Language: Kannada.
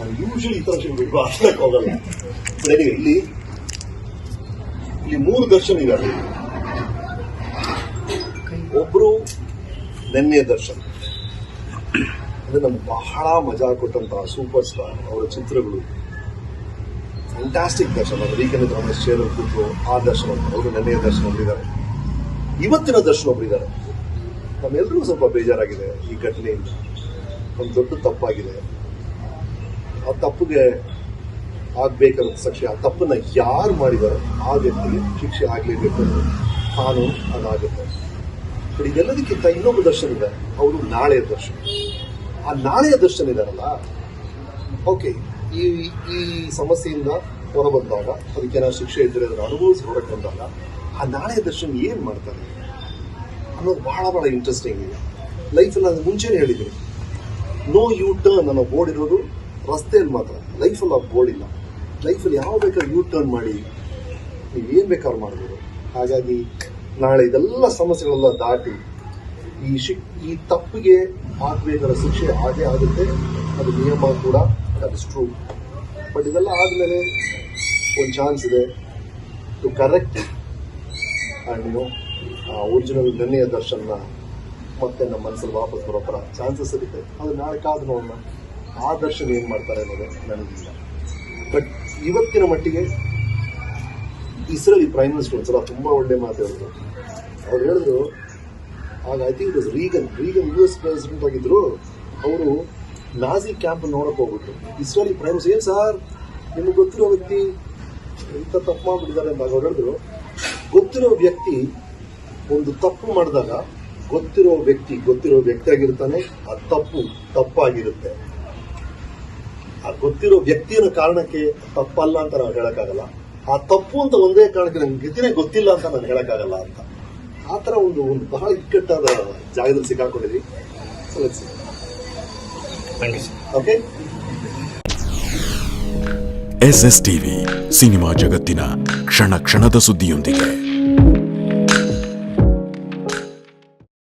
ನಾನು ಯೂಶಲಿ ಈ ತರ ಅಷ್ಟಕ್ಕೆ ಹೋಗಲ್ಲ. ಬಟ್ ಇಲ್ಲಿ 3 ದರ್ಶನ್ ಇದ್ದಾರೆ. ಒಬ್ರು ನೆನ್ನೆ ದರ್ಶನ್ ಅಂದ್ರೆ ನಮ್ಗೆ ಬಹಳ ಮಜಾ ಕೊಟ್ಟಂತಹ ಸೂಪರ್ ಸ್ಟಾರ್. ಅವರ ಚಿತ್ರಗಳು ಫ್ಯಾಂಟಾಸ್ಟಿಕ್ ದರ್ಶನ್. ಅವರು ವೀಕೆಂಡ್ ರಮೇಶ್ ಚೇರ್ ಕೂತು ಆ ದರ್ಶನ್ ಅಂತ ಅವರು ನೆನ್ನೆಯ ದರ್ಶನ್ ಒಬ್ಬರಿದ್ದಾರೆ. ಇವತ್ತಿನ ದರ್ಶನ್ ಒಬ್ಬರಿದ್ದಾರೆ. ನಮ್ಮೆಲ್ಲರಿಗೂ ಸ್ವಲ್ಪ ಬೇಜಾರಾಗಿದೆ ಈ ಘಟನೆಯಿಂದ. ಒಂದು ದೊಡ್ಡ ತಪ್ಪಾಗಿದೆ. ಆ ತಪ್ಪಿಗೆ ಆಗ್ಬೇಕಾದ ಶಿಕ್ಷೆ, ಆ ತಪ್ಪನ್ನ ಯಾರು ಮಾಡಿದಾರೋ ಆ ವ್ಯಕ್ತಿಗೆ ಶಿಕ್ಷೆ ಆಗ್ಲೇಬೇಕು. ಕಾನೂನು ಅದಾಗುತ್ತೆ. ಬಟ್ ಇದೆಲ್ಲದಕ್ಕಿಂತ ಇನ್ನೊಬ್ಬ ದರ್ಶನ್ ಇದೆ. ಅವರು ನಾಳೆಯ ದರ್ಶನ್. ಆ ನಾಳೆಯ ದರ್ಶನ್ ಇದಾರಲ್ಲ, ಓಕೆ, ಈ ಸಮಸ್ಯೆಯಿಂದ ಹೊರಬಂದಾಗ ಅದಕ್ಕೆ ನಾವು ಶಿಕ್ಷೆ ಇದ್ದರೆ ಅದನ್ನು ಅನುಭವಿಸಿ ಹೊರಗೆ ಬಂದಾಗ ಆ ನಾಳೆಯ ದರ್ಶನ್ ಏನ್ ಮಾಡ್ತಾರೆ ಅನ್ನೋದು ಬಹಳ ಇಂಟ್ರೆಸ್ಟಿಂಗ್ ಇದೆ. ಲೈಫಲ್ಲಿ ನಾನು ಮುಂಚೆನೇ ಹೇಳಿದ್ದೀನಿ, ನೋ ಯೂ ಟರ್ನ್ ಅನ್ನೋ ಬೋರ್ಡ್ ಇರೋದು ರಸ್ತೆಯಲ್ಲಿ ಮಾತ್ರ. ಲೈಫಲ್ಲಿ ಆ ಬೋರ್ಡ್ ಇಲ್ಲ. ಲೈಫಲ್ಲಿ ಯಾವ ಬೇಕಾದ್ರೂ ಯೂ ಟರ್ನ್ ಮಾಡಿ ನೀವೇನು ಬೇಕಾದ್ರೂ ಮಾಡ್ಬೋದು. ಹಾಗಾಗಿ ನಾಳೆ ಇದೆಲ್ಲ ಸಮಸ್ಯೆಗಳೆಲ್ಲ ದಾಟಿ ಈ ತಪ್ಪಿಗೆ ಆಗಬೇಕಾದ ಶಿಕ್ಷೆ ಹಾಗೆ ಆಗುತ್ತೆ. ಅದು ನಿಯಮ ಕೂಡ, ಅದು ಟ್ರೂ. ಬಟ್ ಇದೆಲ್ಲ ಆದಮೇಲೆ ಒಂದು ಚಾನ್ಸ್ ಇದೆ ಟು ಕರೆಕ್ಟ್ ಆ್ಯಂಡ್ ಒರಿಜಿನಲ್ ನೆನ್ನೆಯ ದರ್ಶನ ಮತ್ತೆ ನಮ್ಮ ಮನಸ್ಸಲ್ಲಿ ವಾಪಸ್ ಬರೋ ಥರ ಚಾನ್ಸಸ್ ಇರುತ್ತೆ. ಅದು ನಾಳೆ ಕಾದು ನೋಡೋಣ ಆ ದರ್ಶನ ಏನು ಮಾಡ್ತಾರೆ ಅನ್ನೋದು ನನಗಿಲ್ಲ. ಬಟ್ ಇವತ್ತಿನ ಮಟ್ಟಿಗೆ ಇಸ್ರೇಲ್ ಪ್ರೈಮ್ ಮಿನಿಸ್ಟರ್ ಒಂದ್ಸಲ ತುಂಬ ಒಳ್ಳೆ ಮಾತು ಹೇಳಿದ್ರು. ಅವ್ರು ಹೇಳಿದ್ರು, ಆಗ I think it was Reagan US president ಆಗಿದ್ರು. ಅವರು ನಾಜಿ ಕ್ಯಾಂಪ್ ನೋಡಕ್ಕೆ ಹೋಗ್ಬಿಟ್ಟು ಇಸ್ರೇಲಿ ಪ್ರೈಮ್ ಮಿನಿಸ್ಟರ್, ಏನು ಸರ್ ನಿಮಗೆ ಗೊತ್ತಿರೋ ವ್ಯಕ್ತಿ ಇಂಥ ತಪ್ಪು ಮಾಡಿಬಿಟ್ಟಿದ್ದಾರೆ ಅಂತ ಅವ್ರು ಹೇಳಿದ್ರು. ಗೊತ್ತಿರೋ ವ್ಯಕ್ತಿ ಒಂದು ತಪ್ಪು ಮಾಡಿದಾಗ ಗೊತ್ತಿರೋ ವ್ಯಕ್ತಿ ಆಗಿರ್ತಾನೆ. ಆ ತಪ್ಪಾಗಿರುತ್ತೆ. ಆ ಗೊತ್ತಿರೋ ವ್ಯಕ್ತಿಯ ಕಾರಣಕ್ಕೆ ತಪ್ಪಲ್ಲ ಅಂತ ನಾವು ಹೇಳಕ್ಕಾಗಲ್ಲ. ಆ ತಪ್ಪು ಅಂತ ಒಂದೇ ಕಾರಣಕ್ಕೆ ನಂಗೆ ಗತಿನೇ ಗೊತ್ತಿಲ್ಲ ಅಂತ ನಾನು ಹೇಳಕ್ಕಾಗಲ್ಲ ಅಂತ. ಆ ಥರ ಒಂದು ಬಹಳ ಇಕ್ಕಟ್ಟಾದ ಜಾಗದಲ್ಲಿ ಸಿಕ್ಕಾಕೊಂಡಿದ್ವಿ. ಓಕೆ. SS TV ಸಿನಿಮಾ ಜಗತ್ತಿನ ಕ್ಷಣ ಕ್ಷಣದ ಸುದ್ದಿಯೊಂದಿಗೆ.